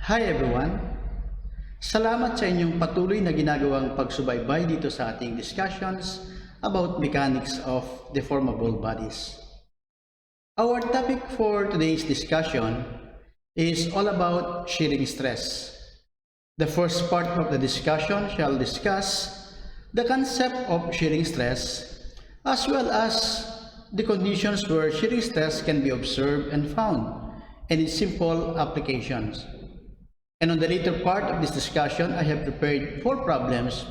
Hi everyone! Salamat sa inyong patuloy na ginagawang pagsubaybay dito sa ating discussions about mechanics of deformable bodies. Our topic for today's discussion is all about shearing stress. The first part of the discussion shall discuss the concept of shearing stress as well as the conditions where shearing stress can be observed and found and its simple applications. And on the later part of this discussion, I have prepared 4 problems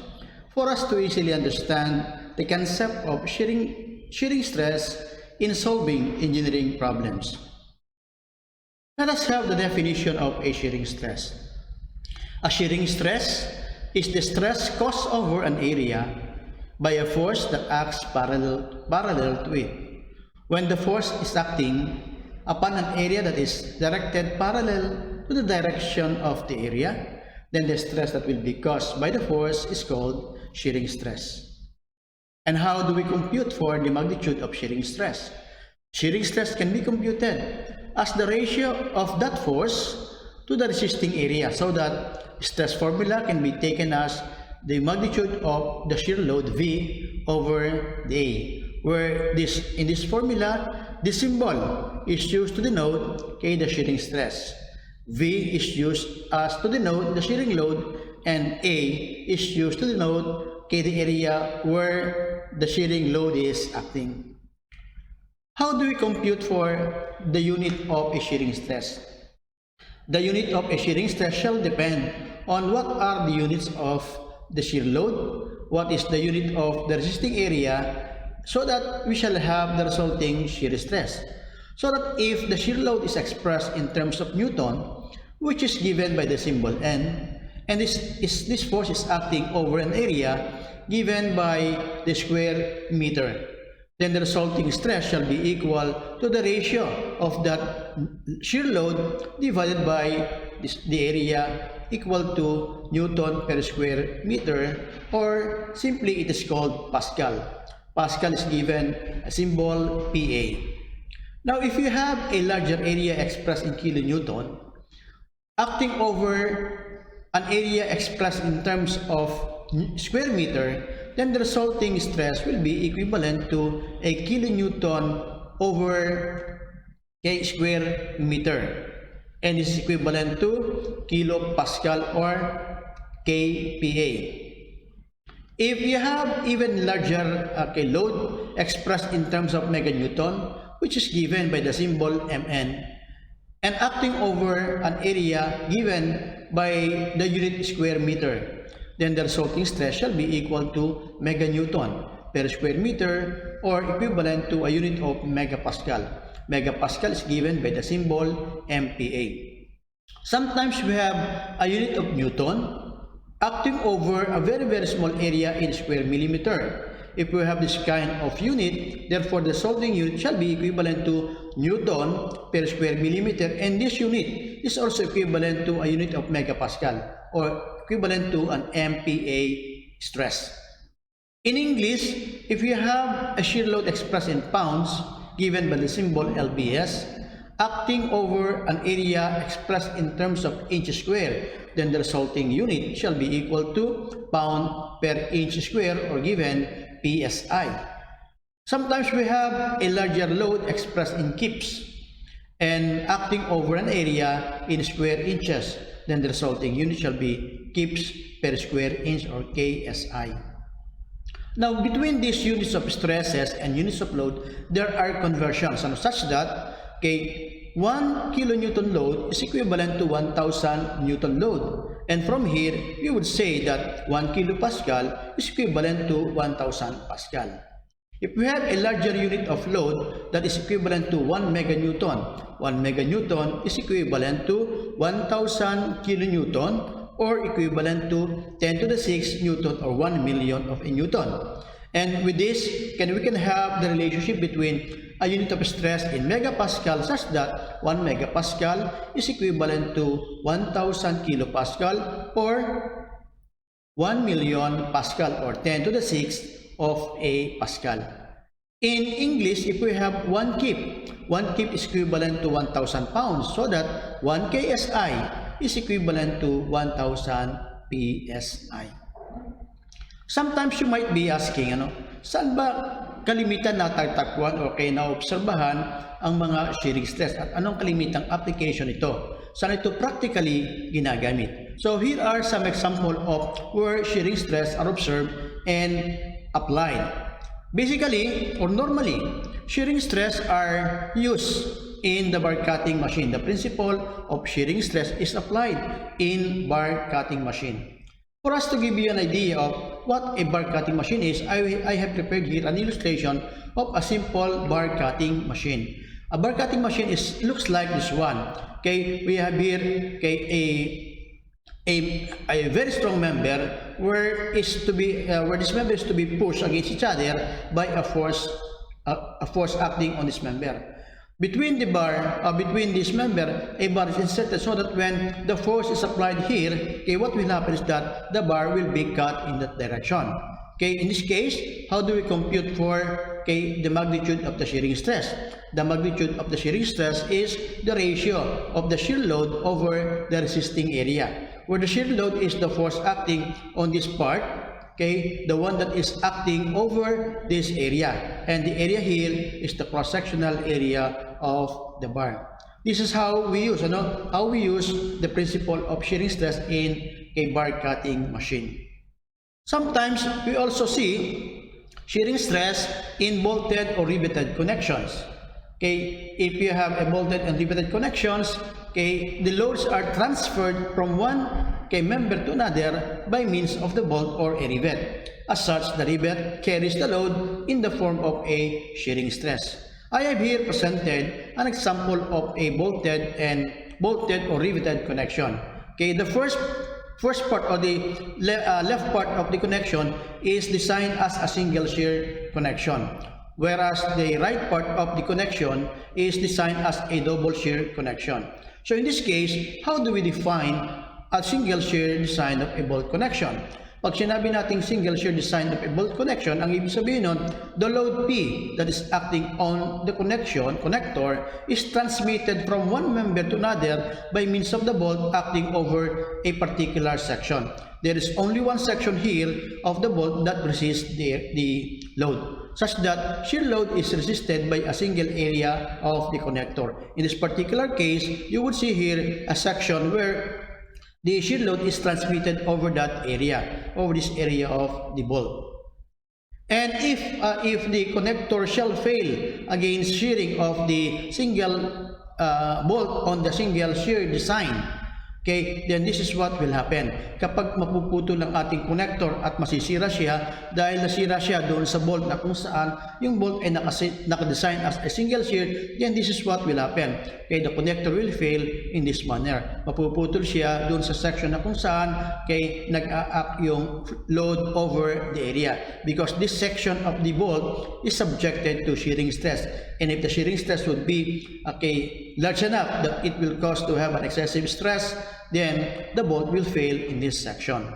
for us to easily understand the concept of shearing stress in solving engineering problems. Let us have the definition of a shearing stress. A shearing stress is the stress caused over an area by a force that acts parallel to it. When the force is acting upon an area that is directed parallel to the direction of the area, then the stress that will be caused by the force is called shearing stress. And how do we compute for the magnitude of shearing stress? Shearing stress can be computed as the ratio of that force to the resisting area, so that stress formula can be taken as the magnitude of the shear load V over the A, where in this formula, the symbol is used to denote the shearing stress. V is used as to denote the shearing load, and A is used to denote the area where the shearing load is acting. How do we compute for the unit of a shearing stress? The unit of a shearing stress shall depend on what are the units of the shear load, what is the unit of the resisting area, so that we shall have the resulting shear stress. So that if the shear load is expressed in terms of Newton, which is given by the symbol N, and this force is acting over an area given by the square meter, then the resulting stress shall be equal to the ratio of that shear load divided by the area, equal to Newton per square meter, or simply it is called Pascal. Pascal is given a symbol PA. Now, if you have a larger area expressed in kilonewton, acting over an area expressed in terms of square meter, then the resulting stress will be equivalent to a kilonewton over square meter. And this is equivalent to kilopascal or kPa. If you have even larger load expressed in terms of meganewton, which is given by the symbol Mn, and acting over an area given by the unit square meter, then the resulting stress shall be equal to meganewton per square meter, or equivalent to a unit of megapascal. Megapascal is given by the symbol MPa. Sometimes we have a unit of Newton acting over a very small area in square millimeter. If we have this kind of unit, therefore the resulting unit shall be equivalent to Newton per square millimeter, and this unit is also equivalent to a unit of megapascal, or equivalent to an MPa stress. In English, if you have a shear load expressed in pounds given by the symbol LBS, acting over an area expressed in terms of inch square, then the resulting unit shall be equal to pound per inch square, or given PSI. Sometimes we have a larger load expressed in kips and acting over an area in square inches, then the resulting unit shall be kips per square inch, or KSI. Now, between these units of stresses and units of load, there are conversions such that 1 kilonewton load is equivalent to 1000 Newton load. And from here, we would say that 1 kilopascal is equivalent to 1000 Pascal. If we have a larger unit of load that is equivalent to 1 meganewton, 1 meganewton is equivalent to 1000 kilonewton, or equivalent to 10 to the 6 Newton, or 1 million of a Newton. And with this, we can have the relationship between a unit of stress in megapascal, such that 1 megapascal is equivalent to 1000 kilopascal, or 1 million Pascal, or 10 to the 6 of a Pascal. In English, if we have 1 kip is equivalent to 1000 pounds, so that 1 KSI is equivalent to 1,000 PSI. Sometimes you might be asking, saan ba kalimitan natagtakwan o kaya naobserbahan ang mga shearing stress at anong kalimitang application ito? Saan ito practically ginagamit? So here are some example of where shearing stress are observed and applied. Basically, or normally, shearing stress are used in the bar cutting machine. The principle of shearing stress is applied in bar cutting machine. For us to give you an idea of what a bar cutting machine is, I have prepared here an illustration of a simple bar cutting machine. A bar cutting machine looks like this one. Okay, we have here a very strong member where this member is to be pushed against each other by a force acting on this member. Between this member, a bar is inserted so that when the force is applied here, okay, what will happen is that the bar will be cut in that direction. Okay, in this case, how do we compute for the magnitude of the shearing stress? The magnitude of the shearing stress is the ratio of the shear load over the resisting area, where the shear load is the force acting on this part, okay, the one that is acting over this area, and the area here is the cross-sectional area of the bar. This is how we use, the principle of shearing stress in a bar cutting machine. Sometimes we also see shearing stress in bolted or riveted connections. Okay, if you have a bolted and riveted connections, okay, the loads are transferred from one member to another by means of the bolt or a rivet. As such, the rivet carries the load in the form of a shearing stress. I have here presented an example of a bolted or riveted connection. Okay, the first part or the left part of the connection is designed as a single shear connection, whereas the right part of the connection is designed as a double shear connection. So in this case, how do we define a single shear design of a bolt connection? Pag sinabi nating single shear design of a bolt connection, ang ibig sabihin nun, the load P that is acting on the connector is transmitted from one member to another by means of the bolt acting over a particular section. There is only one section here of the bolt that resists the load, such that shear load is resisted by a single area of the connector. In this particular case, you would see here a section where the shear load is transmitted over that area, over this area of the bolt. And if the connector shall fail against shearing of the single bolt on the single shear design, okay, then this is what will happen. Kapag mapuputol ang ating connector at masisira siya dahil nasira siya doon sa bolt na kung saan yung bolt ay nakadesign as a single shear, then this is what will happen. Okay, the connector will fail in this manner. Mapuputol siya doon sa section na kung saan nag-a-act yung load over the area, because this section of the bolt is subjected to shearing stress. And if the shearing stress would be large enough that it will cause to have an excessive stress, then the bolt will fail in this section.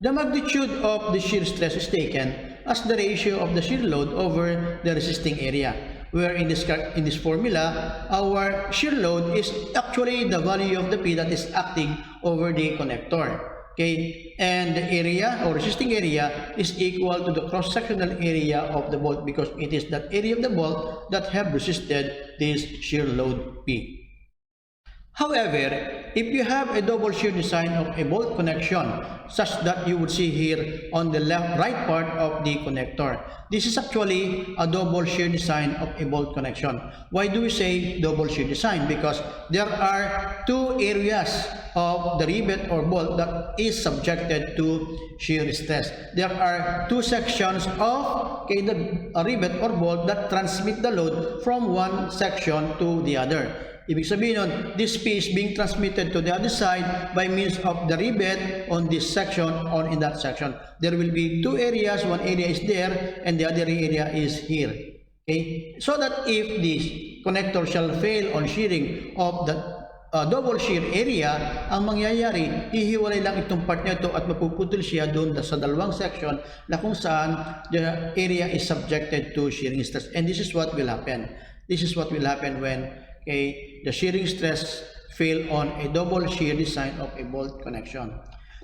The magnitude of the shear stress is taken as the ratio of the shear load over the resisting area, where in this formula, our shear load is actually the value of the P that is acting over the connector. Okay, and the area or resisting area is equal to the cross-sectional area of the bolt, because it is that area of the bolt that have resisted this shear load P. However, if you have a double shear design of a bolt connection, such that you would see here on the right part of the connector, this is actually a double shear design of a bolt connection. Why do we say double shear design? Because there are two areas of the rivet or bolt that is subjected to shear stress. There are two sections of the rivet or bolt that transmit the load from one section to the other. Ibig sabihin nun, this P is being transmitted to the other side by means of the rivet on this section or in that section. There will be two areas, one area is there and the other area is here. Okay? So that if the connector shall fail on shearing of the double shear area, ang mangyayari, hihiwalay lang itong part nito at mapuputol siya doon sa dalawang section na kung saan the area is subjected to shearing stress. And this is what will happen. This is what will happen when the shearing stress fail on a double shear design of a bolt connection.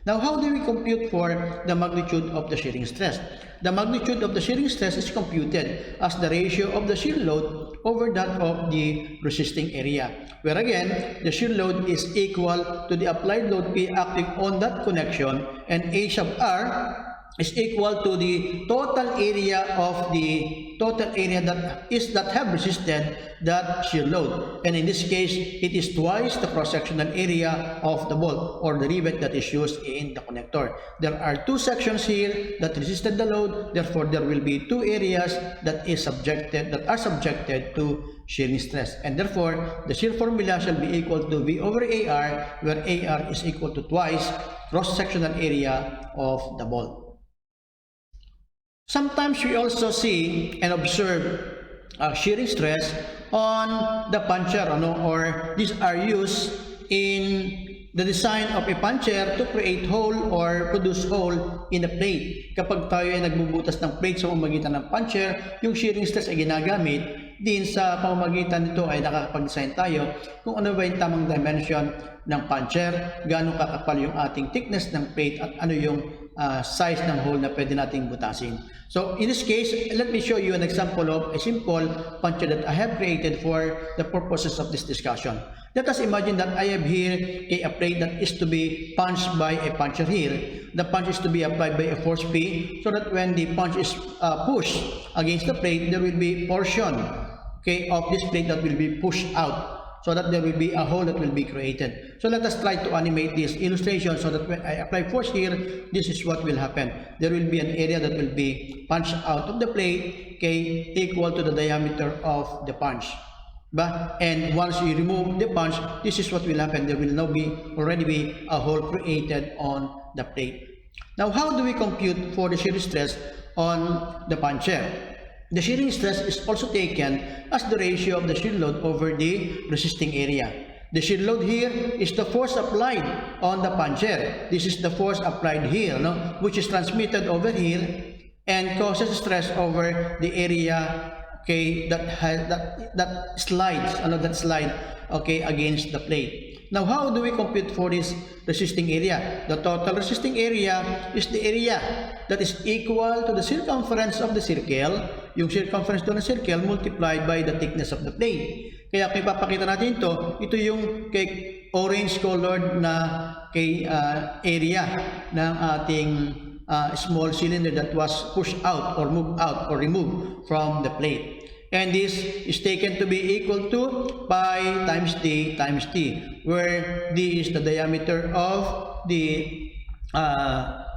Now, how do we compute for the magnitude of the shearing stress? The magnitude of the shearing stress is computed as the ratio of the shear load over that of the resisting area, where again, the shear load is equal to the applied load P acting on that connection, and A sub R is equal to the total area that have resisted that shear load, and in this case it is twice the cross-sectional area of the bolt or the rivet that is used in the connector. There are two sections here that resisted the load, therefore there will be two areas that are subjected to shearing stress, and therefore the shear formula shall be equal to V over AR, where AR is equal to twice cross-sectional area of the bolt. Sometimes we also see and observe shearing stress on the puncher, or these are used in the design of a puncher to create hole or produce hole in the plate. Kapag tayo ay nagbubutas ng plate sa pamamagitan ng puncher, yung shearing stress ay ginagamit din sa pamamagitan nito ay nakakapag-design tayo kung ano ba yung tamang dimension ng puncher, gaano kakapal yung ating thickness ng plate, at ano yung size ng hole na pwede nating butasin. So in this case, let me show you an example of a simple puncher that I have created for the purposes of this discussion. Let us imagine that I have here a plate that is to be punched by a puncher here. The punch is to be applied by a force P, so that when the punch is pushed against the plate, there will be portion, okay, of this plate that will be pushed out, so that there will be a hole that will be created. So let us try to animate this illustration so that when I apply force here, this is what will happen. There will be an area that will be punched out of the plate, okay, equal to the diameter of the punch. And once you remove the punch, this is what will happen. There will now already be a hole created on the plate. Now, how do we compute for the shear stress on the puncher? The shearing stress is also taken as the ratio of the shear load over the resisting area. The shear load here is the force applied on the puncher. This is the force applied here, which is transmitted over here and causes stress over the area, okay, that slides, okay, against the plate. Now, how do we compute for this resisting area? The total resisting area is the area that is equal to the circumference of the circle, yung circumference doon ng circle multiplied by the thickness of the plate. Kaya kung ipapakita natin ito yung kay orange colored na kay area ng ating small cylinder that was pushed out or moved out or removed from the plate. And this is taken to be equal to pi times d times t, where d is the diameter of the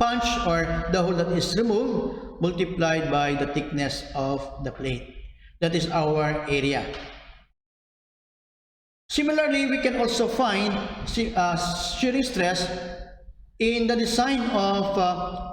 punch or the hole that is removed multiplied by the thickness of the plate. That is our area. Similarly, we can also find shearing stress in the design of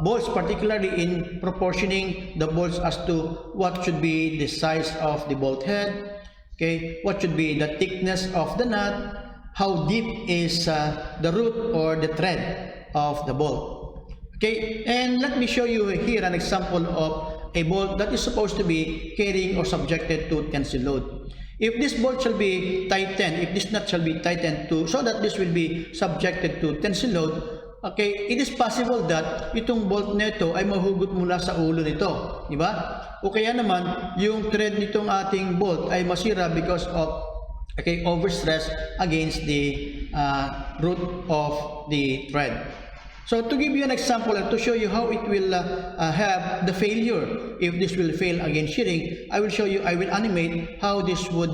bolts, particularly in proportioning the bolts as to what should be the size of the bolt head, okay, what should be the thickness of the nut, how deep is the root or the thread of the bolt. Okay, and let me show you here an example of a bolt that is supposed to be carrying or subjected to tensile load. If this bolt shall be tightened, if this nut shall be tightened so that this will be subjected to tensile load, okay, it is possible that itong bolt nito ay mahugot mula sa ulo nito, di ba? O kaya naman, yung thread nitong ating bolt ay masira because of, okay, overstress against the root of the thread. So to give you an example and to show you how it will have the failure, if this will fail against shearing, I will animate how this would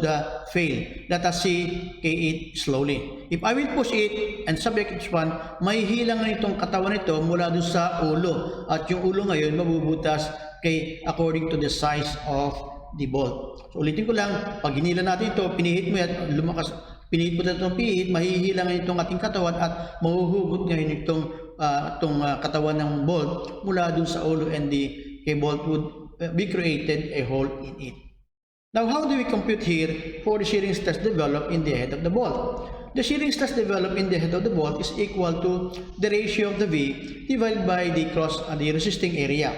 fail. Let us see it slowly. If I will push it and subject this one, may hilang na itong katawan nito mula doon sa ulo. At yung ulo ngayon mabubutas according to the size of the bolt. So ulitin ko lang, pag hinila natin ito, pinihit mo yan, lumakas, pinihit mo na itong pihit, mahihilangan itong ating katawan at mahuhugot ngayon itong katawan ng bolt mula dun sa ulo, and the bolt would be created a hole in it. Now, how do we compute here for the shearing stress developed in the head of the bolt? The shearing stress developed in the head of the bolt is equal to the ratio of the V divided by the resisting area,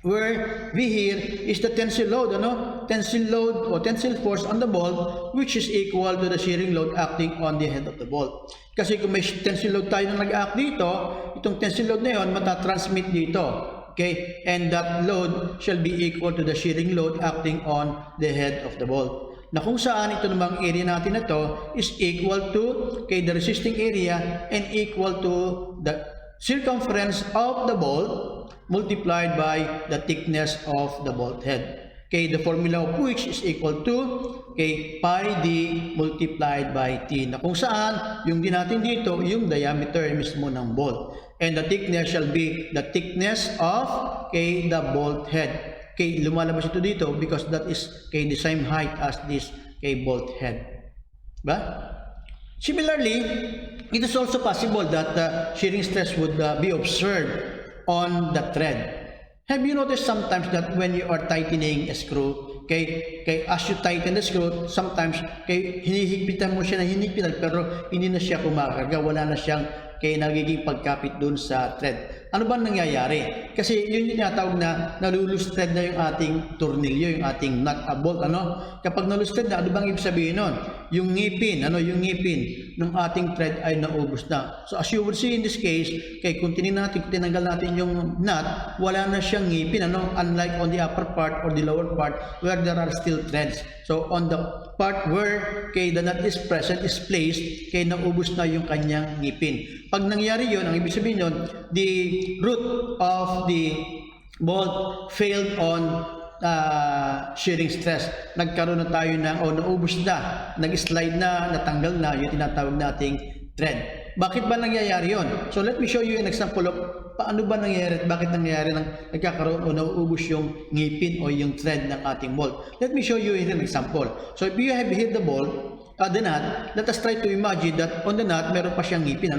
where V here is the tensile load, tensile load o tensile force on the bolt, which is equal to the shearing load acting on the head of the bolt. Kasi kung may tensile load tayo na nag-act dito, itong tensile load na yun matatransmit dito. Okay, and that load shall be equal to the shearing load acting on the head of the bolt. Na kung saan ito namang area natin na to is equal to the resisting area and equal to the circumference of the bolt multiplied by the thickness of the bolt head. Okay, the formula of which is equal to pi d multiplied by t. Na kung saan yung din natin dito yung diameter mismo ng bolt. And the thickness shall be the thickness of the bolt head. Okay, lumalabas ito dito because that is the same height as this bolt head. Ba? Similarly, it is also possible that shearing stress would be observed on the thread. Have you noticed sometimes that when you are tightening a screw, as you tighten the screw, sometimes hinihigpitan mo siya na hinihigpitan pero hindi na siya kumakarga, wala na siyang nagiging pagkapit dun sa thread. Ano ba nangyayari? Kasi yun yung tinatawag na nalulus thread na yung ating tornilyo, yung ating nut bolt, Kapag nalulus thread na, ano bang ibig sabihin nun? Yung ngipin, yung ngipin ng ating thread ay naubos na. So as you will see in this case, kung tinanggal natin yung nut, wala na siyang ngipin, unlike on the upper part or the lower part where there are still threads. So on the part where the nut is present, is placed, naubos na yung kanyang ngipin. Pag nangyari yun, ang ibig sabihin yun, the root of the bolt failed on shearing stress. Nagkaroon na tayo naubos na, nag-slide na, natanggal na, yung tinatawag nating thread. Bakit ba nangyayari yun? So let me show you an example of paano ba nangyayari at bakit nangyayari nang nagkakaroon o nauubos yung ngipin o yung thread ng ating bolt. Let me show you an example. So if you have hit the bolt, the nut, let us try to imagine that on the nut, meron pa siyang ngipin,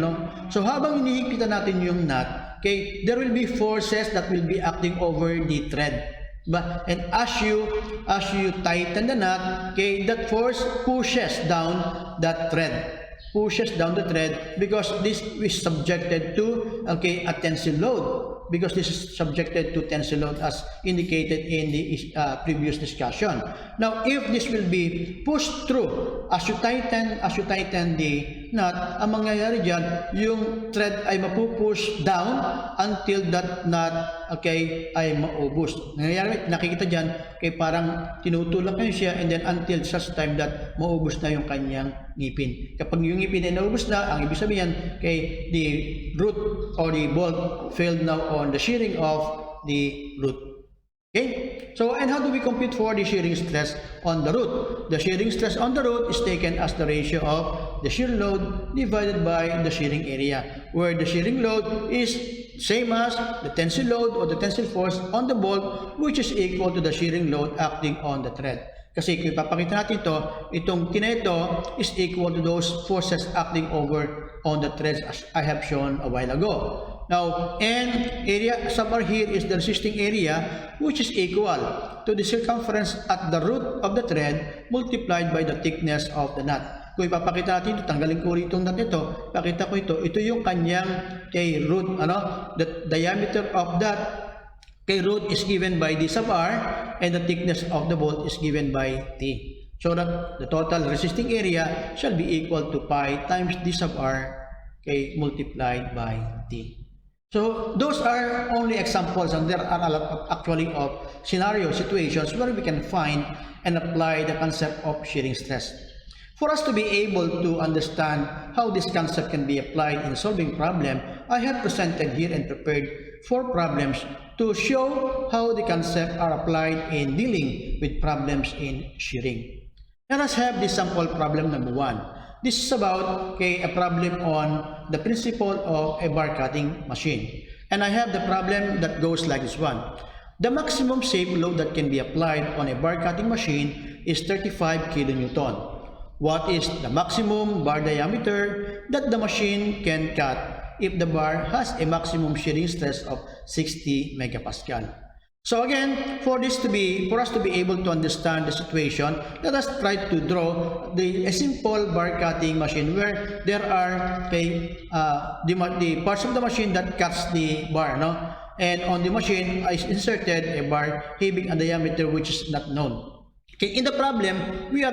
So habang hinihigpitan natin yung nut, there will be forces that will be acting over the thread. And as you tighten the nut, that force pushes down that thread. Pushes down the thread because this is subjected to a tensile load. Because this is subjected to tensile load as indicated in the previous discussion. Now, if this will be pushed through, as you tighten the nut, ang mangyayari dyan, yung thread ay mapupush down until that nut ay maubos. Nangyayari, nakikita dyan, parang tinutulak nyo siya and then until such time that maubos na yung kanyang ngipin. Kapag yung ngipin ay naubos na, ang ibig sabihin, the root or the bolt failed now on the shearing of the root. Okay? So, and how do we compute for the shearing stress on the root? The shearing stress on the root is taken as the ratio of the shear load divided by the shearing area, where the shearing load is same as the tensile load or the tensile force on the bolt, which is equal to the shearing load acting on the thread. Kasi kung ipapakita natin itong tineto is equal to those forces acting over on the threads as I have shown a while ago. Now, and area sub r here is the resisting area, which is equal to the circumference at the root of the thread multiplied by the thickness of the nut. Kung ipapakita natin ito, tanggalin ko rin itong nut nito, pakita ko ito yung kanyang root, the diameter of that root is given by d sub r and the thickness of the bolt is given by t. So that the total resisting area shall be equal to pi times d sub r multiplied by t. So those are only examples, and there are a lot of actually of situations where we can find and apply the concept of shearing stress. For us to be able to understand how this concept can be applied in solving problem, I have presented here and prepared 4 problems to show how the concepts are applied in dealing with problems in shearing. Let us have this sample problem number 1. This is about a problem on the principle of a bar cutting machine. And I have the problem that goes like this one. The maximum shape load that can be applied on a bar cutting machine is 35 kilonewton. What is the maximum bar diameter that the machine can cut if the bar has a maximum shearing stress of 60 megapascal? So again, for us to be able to understand the situation, let us try to draw a simple bar cutting machine where there are the parts of the machine that cuts the bar, and on the machine I inserted a bar having a diameter which is not known. Okay, in the problem, we are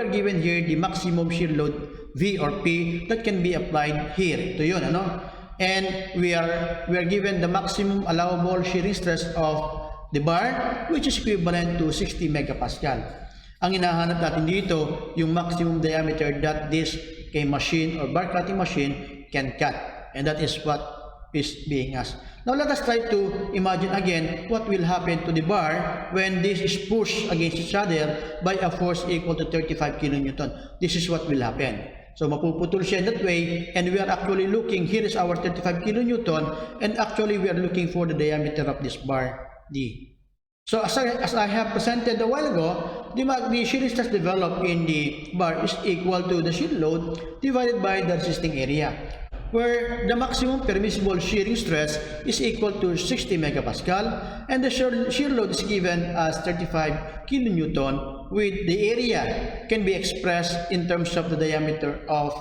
given here the maximum shear load V or P that can be applied here. Ito yun, ano? And we are given the maximum allowable shearing stress of the bar, which is equivalent to 60 megapascal. Ang hinahanap natin dito, yung maximum diameter that this machine or bar cutting machine can cut. And that is what is being asked. Now let us try to imagine again what will happen to the bar when this is pushed against each other by a force equal to 35 kilonewton. This is what will happen. So mapuputol siya in that way, and we are actually looking, here is our 35 kilonewton, and actually we are looking for the diameter of this bar D. So as I have presented a while ago, the shearing stress developed in the bar is equal to the shear load divided by the resisting area, where the maximum permissible shearing stress is equal to 60 megapascal, and the shear load is given as 35 kilonewton, with the area can be expressed in terms of the diameter of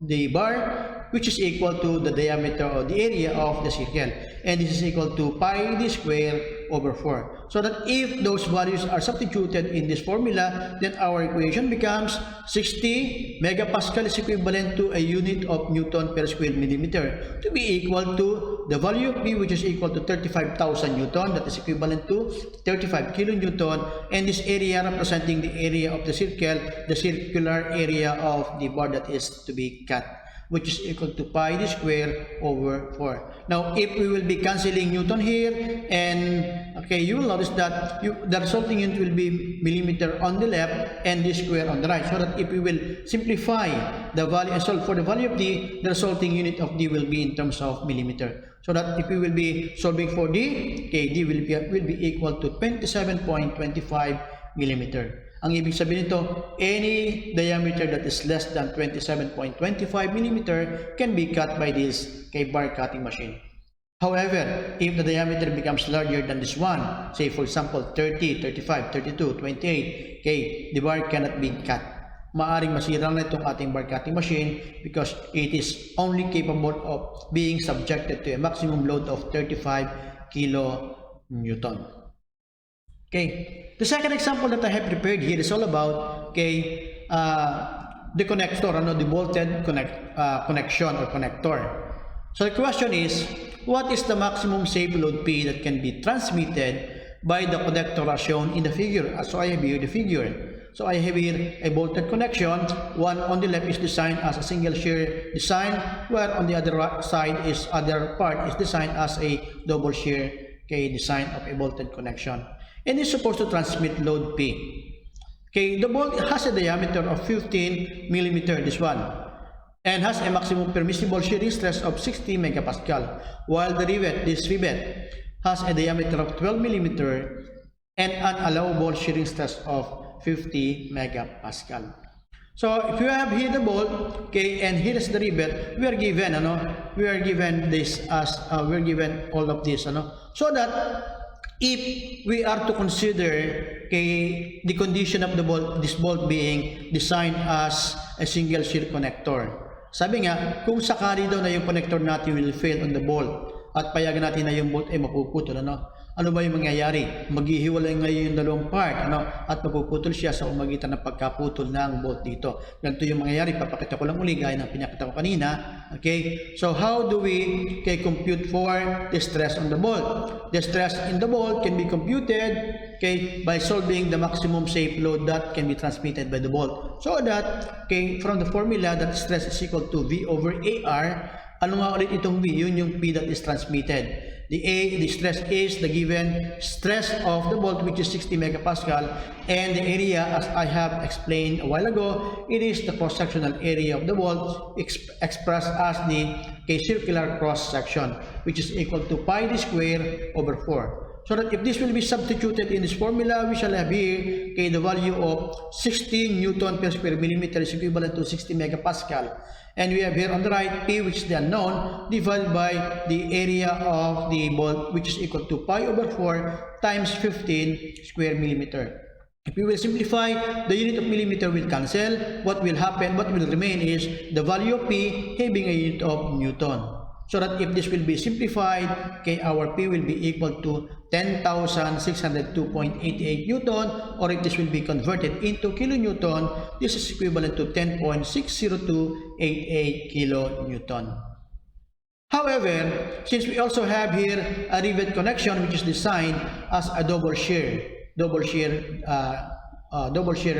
the bar, which is equal to the diameter of the area of the circle, and this is equal to pi d square over 4. So that if those values are substituted in this formula, then our equation becomes 60 megapascal is equivalent to a unit of Newton per square millimeter, to be equal to the value of P, which is equal to 35,000 Newton, that is equivalent to 35 kilonewton, and this area representing the area of the circle, the circular area of the bar that is to be cut, which is equal to pi d square over 4. Now, if we will be cancelling Newton here, and okay, you will notice that the resulting unit will be millimeter on the left and d square on the right. So that if we will simplify the value and solve for the value of D, the resulting unit of D will be in terms of millimeter. So that if we will be solving for D, okay, D will be equal to 27.25 millimeter. Ang ibig sabihin nito, any diameter that is less than 27.25 mm can be cut by this bar cutting machine. However, if the diameter becomes larger than this one, say for example 30, 35, 32, 28, okay, the bar cannot be cut. Maaring masira na itong ating bar cutting machine because it is only capable of being subjected to a maximum load of 35 kilonewton. Okay. The second example that I have prepared here is all about the connector, the bolted connection or connector. So the question is, what is the maximum safe load P that can be transmitted by the connector as shown in the figure? So I have here the figure. So I have here a bolted connection. One on the left is designed as a single shear design, where on the other side other part is designed as a double shear design of a bolted connection. And is supposed to transmit load P. Okay, the bolt has a diameter of 15 mm, this one, and has a maximum permissible shearing stress of 60 megapascal, while the this rivet has a diameter of 12 mm and an allowable shearing stress of 50 megapascal. So if you have here the bolt, okay, and here is the rivet, we are given this as we're given all of this, so that if we are to consider the condition of the bolt, this bolt being designed as a single shear connector. Sabi nga, kung sakali daw na yung connector natin will fail on the bolt at payagan natin na yung bolt ay mapuputol, ano ba yung mangyayari? Maghihiwalay ngayon yung dalawang part, at mapuputol siya sa umagitan ng pagkaputol ng bolt dito. Ganito yung mangyayari. Papakita ko lang uli gaya ng pinakita ko kanina. Okay? So how do we compute for the stress on the bolt? The stress in the bolt can be computed by solving the maximum safe load that can be transmitted by the bolt. So that from the formula that stress is equal to V over AR, ano nga ulit itong V? Yun yung P that is transmitted. The stress is the given stress of the bolt, which is 60 megapascal, and the area, as I have explained a while ago, it is the cross-sectional area of the bolt expressed as the circular cross-section, which is equal to pi d square over 4. So that if this will be substituted in this formula, we shall have here the value of 60 Newton per square millimeter is equivalent to 60 megapascal. And we have here on the right P, which is the unknown, divided by the area of the bolt, which is equal to pi over 4 times 15 square millimeter. If we will simplify, the unit of millimeter will cancel. What will happen, what will remain is the value of P having a unit of Newton. So that if this will be simplified, okay, our P will be equal to 10,602.88 Newton, or if this will be converted into kilonewton, this is equivalent to 10.60288 kilonewton. However, since we also have here a rivet connection which is designed as a double shear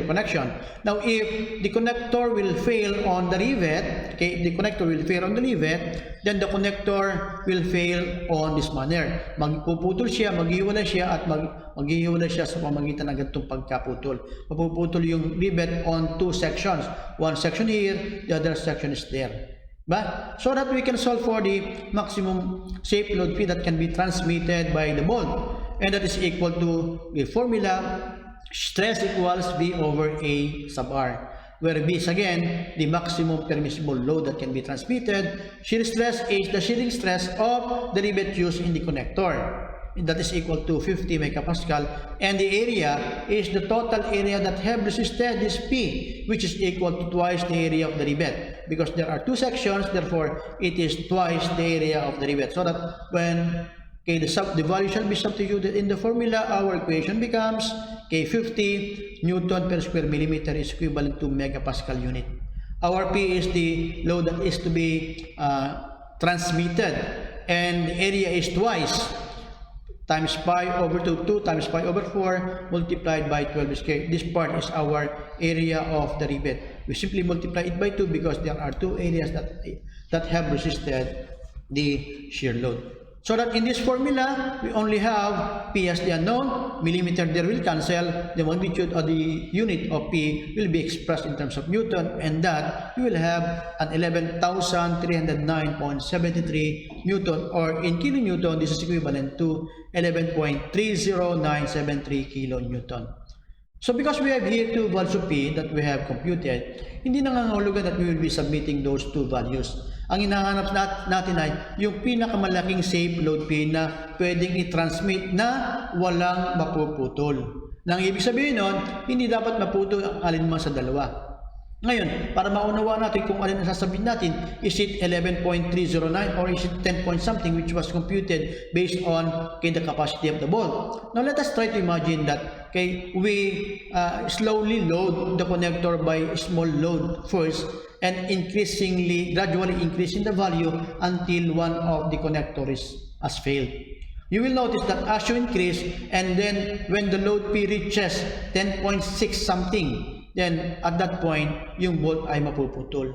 connection. Now, if the connector will fail on the rivet, okay, the connector will fail on the rivet, then the connector will fail on this manner. Magpuputol siya, maghiwalay siya, at maghiwalay siya sa pamagitan ng ganitong pagkaputol. Mapuputol yung rivet on two sections. One section here, the other section is there. But so that we can solve for the maximum shape load P that can be transmitted by the bolt, and that is equal to the formula stress equals V over A sub R, where V is again the maximum permissible load that can be transmitted. Shear stress is the shearing stress of the rivet used in the connector. That is equal to 50 megapascal, and the area is the total area that have resisted this P, which is equal to twice the area of the rivet, because there are two sections, therefore it is twice the area of the rivet. So that when the value shall be substituted in the formula, our equation becomes 50 Newton per square millimeter is equivalent to megapascal unit. Our P is the load that is to be transmitted, and the area is twice, times pi over 2 times pi over 4 multiplied by 12 squared. This part is our area of the rivet. We simply multiply it by 2 because there are two areas that have resisted the shear load. So that in this formula, we only have P as the unknown, millimeter there will cancel, the magnitude of the unit of P will be expressed in terms of Newton, and that we will have an 11,309.73 Newton, or in kilonewton, this is equivalent to 11.30973 kilonewton. So because we have here two values of P that we have computed, hindi nangangahulugan that we will be submitting those two values. Ang hinahanap natin ay yung pinakamalaking safe load P na pwedeng i-transmit na walang mapuputol. Nang ibig sabihin nun, hindi dapat maputol ang alinman sa dalawa. Ngayon, para maunawa natin kung alin ang sasabihin natin, is it 11.309 or is it 10 point something, which was computed based on the capacity of the bolt. Now let us try to imagine that we slowly load the connector by small load first, and gradually increasing the value until one of the connectors has failed. You will notice that as you increase, and then when the load P reaches 10.6 something, then at that point, yung bolt ay mapuputol.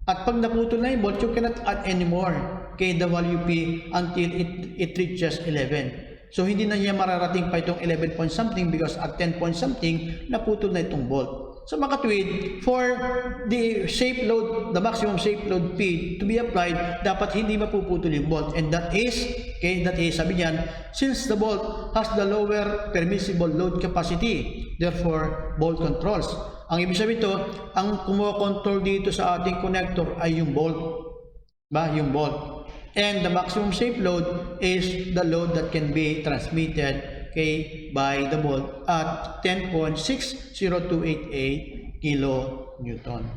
At pag naputol na yung bolt, you cannot add anymore the value P until it reaches 11. So hindi na niya mararating pa itong 11 point something because at 10 point something, naputol na itong bolt. So makatwid, for the shape load, the maximum shape load P to be applied, dapat hindi mapuputol yung bolt. And that is, sabi niyan, since the bolt has the lower permissible load capacity, therefore, bolt controls. Ang ibig sabihin ito, ang kumokontrol dito sa ating connector ay yung bolt. Yung bolt. And the maximum shape load is the load that can be transmitted by the bolt at 10.60288 kilonewton.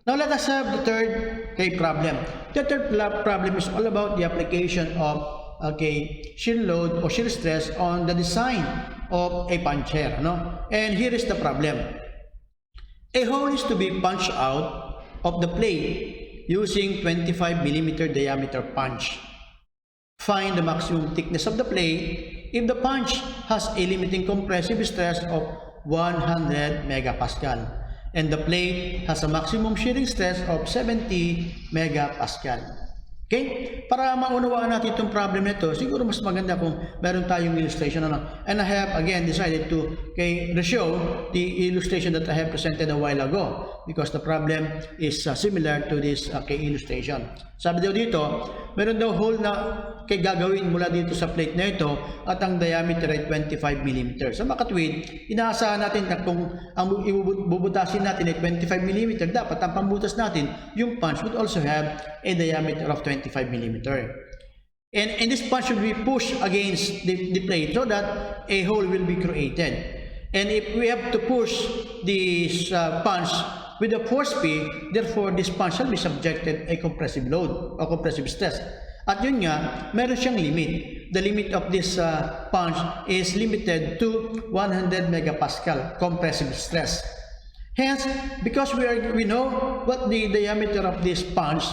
Now let us have the third problem. The third problem is all about the application of shear load or shear stress on the design of a puncher. And here is the problem. A hole is to be punched out of the plate using 25 millimeter diameter punch. Find the maximum thickness of the plate if the punch has a limiting compressive stress of 100 megapascal and the plate has a maximum shearing stress of 70 megapascal. Para maunawaan natin itong problem nito, siguro mas maganda kung meron tayong illustration. And I have again decided to reshow the illustration that I have presented a while ago because the problem is similar to this illustration. Sabi daw dito, meron daw hole na gagawin mula dito sa plate na ito at ang diameter ay 25 mm. So makatwid, inaasahan natin na kung ang bubutasin natin ay 25 mm, dapat ang pambutas natin, yung punch would also have a diameter of 25 mm. And this punch should be pushed against the plate so that a hole will be created. And if we have to push this punch with a force P, therefore this punch shall be subjected a compressive load or compressive stress. At yun nga, meron siyang limit. The limit of this punch is limited to 100 megapascal compressive stress. Hence, because we know what the diameter of this punch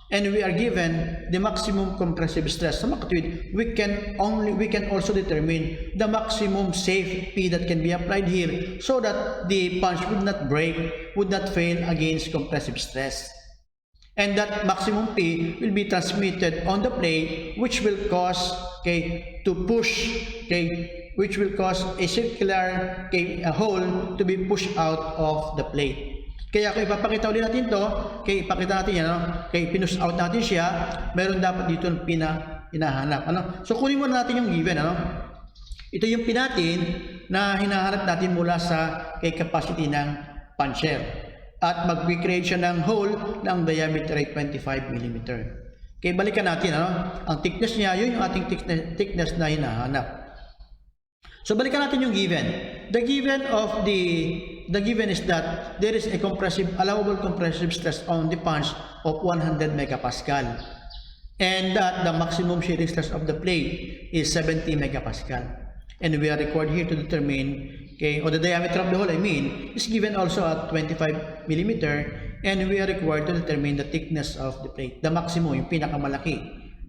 and we are given the maximum compressive stress sa makatwid, we can also determine the maximum safe P that can be applied here so that the punch would not break, would not fail against compressive stress. And that maximum P will be transmitted on the plate, which will cause which will cause a circular a hole to be pushed out of the plate. Kaya kung ipapakita ulit natin to, ipakita natin yan, pinush out natin siya, meron dapat dito ng hinahanap. So kunin muna natin yung given. Ito yung P natin na hinahanap natin mula sa capacity ng puncher. At mag-create siya ng hole ng diameter ay 25 mm. Balikan natin, ang thickness niya, yun yung ating thickness na hinahanap. So balikan natin yung given. The given is that there is a allowable compressive stress on the punch of 100 megapascal. And that the maximum shearing stress of the plate is 70 megapascal. And we are required here to determine, or the diameter of the hole, is given also at 25 mm. And we are required to determine the thickness of the plate. The maximum, yung pinakamalaki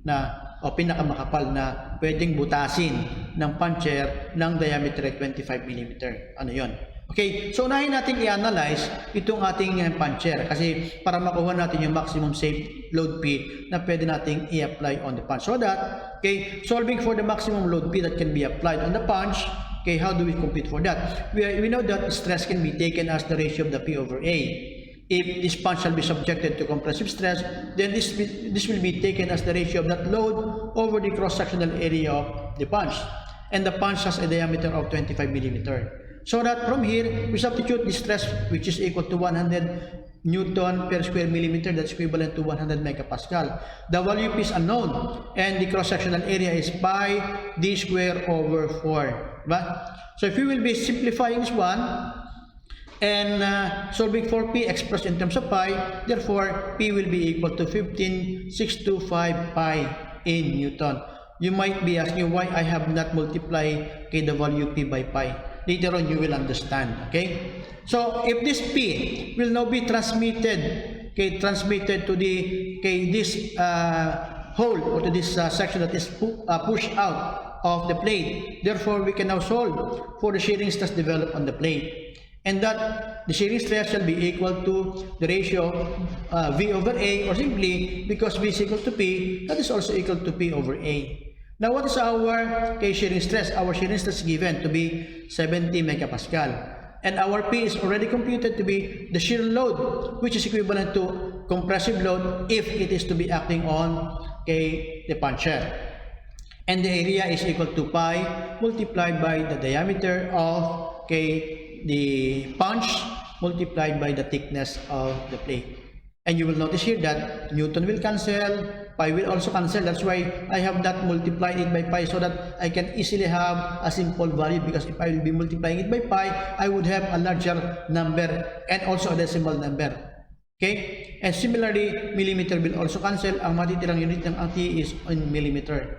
na o pinakamakapal na pwedeng butasin ng puncher ng diameter ay 25 mm. Ano yon? Okay, so unahin natin i-analyze itong ating puncher kasi para makuha natin yung maximum safe load P na pwede nating i-apply on the punch. So that, solving for the maximum load P that can be applied on the punch, how do we compute for that? We know that stress can be taken as the ratio of the P over A. If this punch shall be subjected to compressive stress, then this will be taken as the ratio of that load over the cross-sectional area of the punch. And the punch has a diameter of 25 mm. So that from here, we substitute the stress which is equal to 100 Newton per square millimeter, that's equivalent to 100 megapascal. The value P is unknown and the cross-sectional area is pi d square over 4. Right? So if you will be simplifying this one, and solving for P expressed in terms of pi, therefore P will be equal to 15,625 pi in Newton. You might be asking why I have not multiplied the value P by pi. Later on you will understand. Okay, so if this P will now be transmitted to the this hole or to this section that is pushed out of the plate, therefore we can now solve for the shearing stress developed on the plate. And that the shearing stress shall be equal to the ratio V over A, or simply because V is equal to P, that is also equal to P over A. Now what is our shearing stress? Our shearing stress is given to be 70 megapascal. And our P is already computed to be the shear load, which is equivalent to compressive load if it is to be acting on the puncher. And the area is equal to pi multiplied by the diameter of the punch multiplied by the thickness of the plate. And you will notice here that Newton will cancel, pi will also cancel. That's why I have not multiplied it by pi, so that I can easily have a simple value, because if I will be multiplying it by pi, I would have a larger number and also a decimal number. Okay? And similarly, millimeter will also cancel. Ang matitirang unit ng T is in millimeter.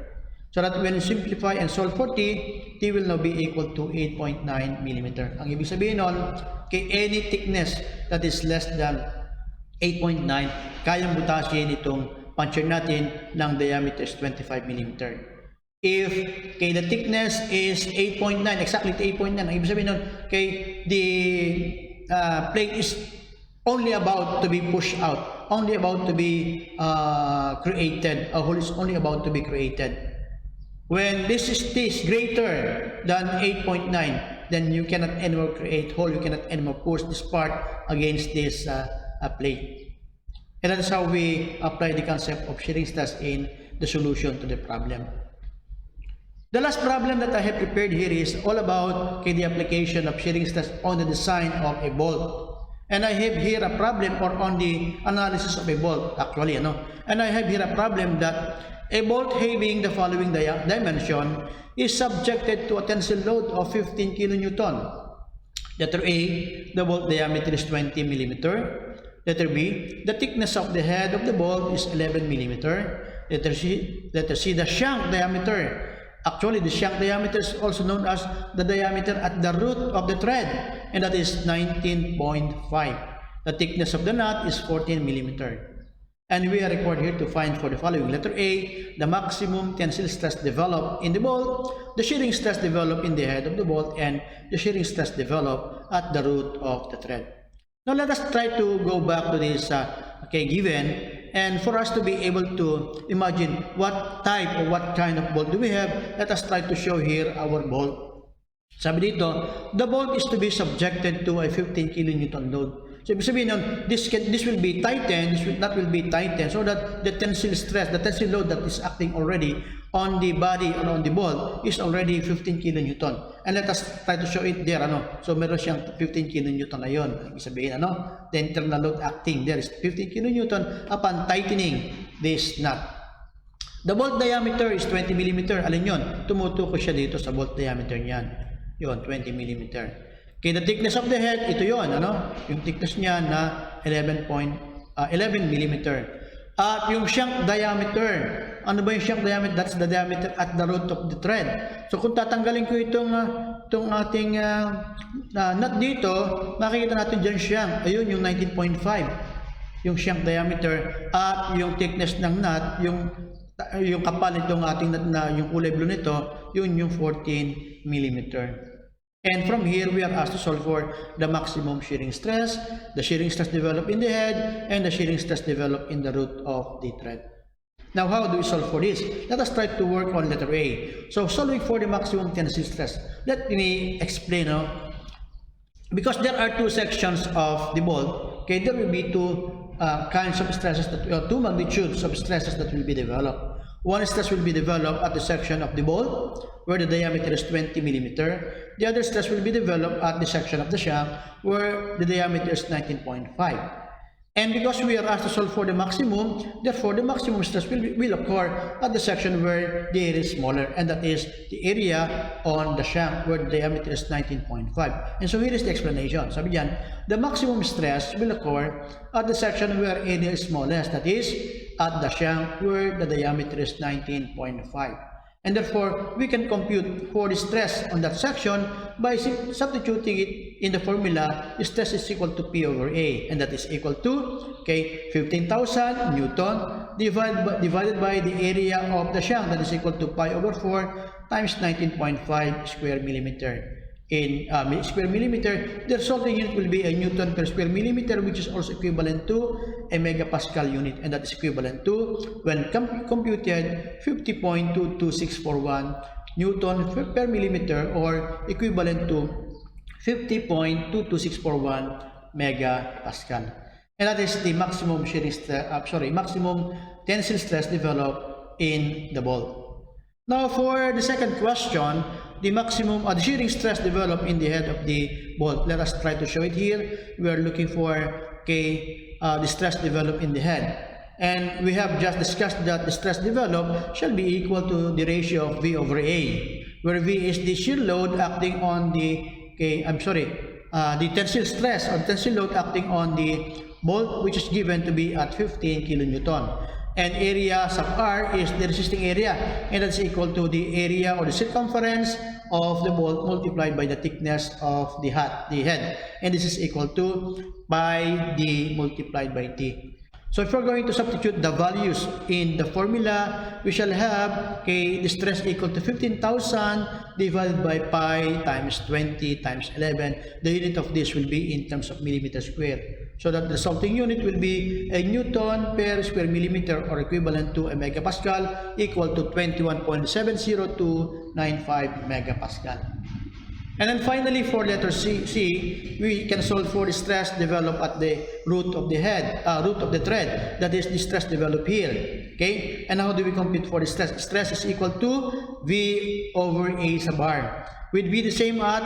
So that when you simplify and solve for T, T will now be equal to 8.9 mm. Ang ibig sabihin nun, any thickness that is less than 8.9, kayang butasin itong puncher natin ng diameter is 25 mm. If the thickness is 8.9, exactly 8.9, ang ibig sabihin nun, the plate is only about to be pushed out, only about to be created, a hole is only about to be created. When this is greater than 8.9, then you cannot anymore create hole, you cannot anymore push this part against this plate. And that is how we apply the concept of shearing stress in the solution to the problem. The last problem that I have prepared here is all about the application of shearing stress on the design of a bolt. And I have here a problem, or on the analysis of a bolt, actually, and I have here a problem that a bolt having the following dimension is subjected to a tensile load of 15 kN. Letter A, the bolt diameter is 20 millimeter. Letter B, the thickness of the head of the bolt is 11 millimeter. Letter C, the shank diameter. Actually, the shank diameter is also known as the diameter at the root of the thread, and that is 19.5. The thickness of the nut is 14 millimeter. And we are required here to find for the following. Letter A, the maximum tensile stress developed in the bolt, the shearing stress developed in the head of the bolt, and the shearing stress developed at the root of the thread. Now let us try to go back to this given, and for us to be able to imagine what type or what kind of bolt do we have, let us try to show here our bolt. Sabi dito, the bolt is to be subjected to a 15 kilonewton load. So ibig sabihin nun, this will be tightened, that will be tightened, so that the tensile stress, the tensile load that is acting already on the body or on the bolt is already 15 kilonewton. And let us try to show it there, So meron siyang 15 kilonewton na yun. Ibig sabihin, the internal load acting there is 15 kilonewton upon tightening this nut. The bolt diameter is 20 millimeter. Alin yun? Tumutuko siya dito sa bolt diameter niyan. Yun, 20 millimeter. Okay, the thickness of the head, ito yon, yung thickness niya na 11 millimeter. At yung shank diameter, ano ba yung shank diameter? That's the diameter at the root of the thread. So kung tatanggalin ko itong ating nut dito, makikita natin dyan shank. Ayun, yung 19.5. Yung shank diameter at yung thickness ng nut, yung kapal nitong ating nut na yung kulay blue nito, yun yung 14 millimeter. And from here, we are asked to solve for the maximum shearing stress, the shearing stress developed in the head, and the shearing stress developed in the root of the thread. Now, how do we solve for this? Let us try to work on letter A. So, solving for the maximum tensile stress. Let me explain. Because there are two sections of the bolt, okay, there will be two kinds of stresses, two magnitudes of stresses that will be developed. One stress will be developed at the section of the bolt, where the diameter is 20 millimeter. The other stress will be developed at the section of the shank, where the diameter is 19.5. And because we are asked to solve for the maximum, therefore the maximum stress will occur at the section where the area is smaller, and that is the area on the shank where the diameter is 19.5. And so here is the explanation. Sabi diyan, the maximum stress will occur at the section where area is smallest, that is at the shank where the diameter is 19.5. And therefore, we can compute for the stress on that section by substituting it in the formula. Stress is equal to P over A, and that is equal to 15,000 Newton divided by the area of the shank, that is equal to pi over 4 times 19.5 square millimeter. In square millimeter, the resulting unit will be a Newton per square millimeter, which is also equivalent to a megapascal unit, and that is equivalent to, when computed, 50.22641 Newton per millimeter, or equivalent to 50.22641 megapascal. And that is the maximum maximum tensile stress developed in the bolt. Now, for the second question, the maximum the shearing stress developed in the head of the bolt. Let us try to show it here. We are looking for the stress developed in the head. And we have just discussed that the stress developed shall be equal to the ratio of V over A, where V is the shear load acting on the the tensile stress or tensile load acting on the bolt, which is given to be at 15 kilonewton. And area sub R is the resisting area, and that's equal to the area or the circumference of the bolt multiplied by the thickness of the head, and this is equal to pi d multiplied by t. So if we're going to substitute the values in the formula, we shall have the stress equal to 15,000 divided by pi times 20 times 11. The unit of this will be in terms of millimeter square. So that the resulting unit will be a Newton per square millimeter, or equivalent to a megapascal, equal to 21.70295 megapascal. And then finally, for letter C, we can solve for the stress developed at the root of the root of the thread. That is the stress developed here. Okay? And how do we compute for the stress? Stress is equal to V over A sub R. With V the same at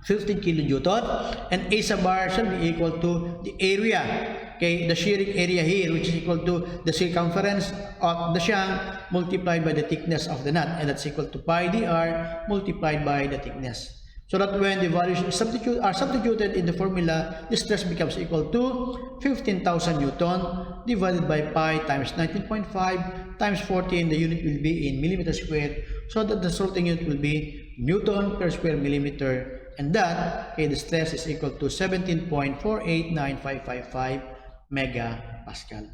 15 kilonewton, and A sub R shall be equal to the area, the shearing area here, which is equal to the circumference of the shank multiplied by the thickness of the nut, and that's equal to pi dr multiplied by the thickness. So that when the values are substituted in the formula, the stress becomes equal to 15,000 Newton divided by pi times 19.5 times 40, and the unit will be in millimeter squared, so that the resulting unit will be Newton per square millimeter, and that, okay, the stress is equal to 17.489555 megapascal.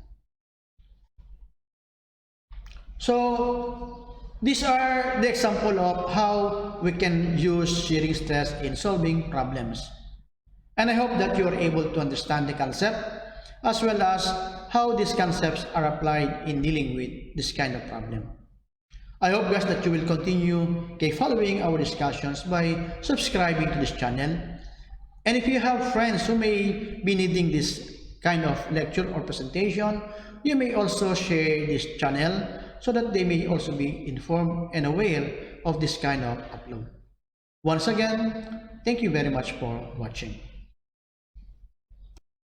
So these are the example of how we can use shearing stress in solving problems. And I hope that you are able to understand the concept as well as how these concepts are applied in dealing with this kind of problem. I hope, guys, that you will continue following our discussions by subscribing to this channel. And if you have friends who may be needing this kind of lecture or presentation, you may also share this channel so that they may also be informed and aware of this kind of upload. Once again, thank you very much for watching.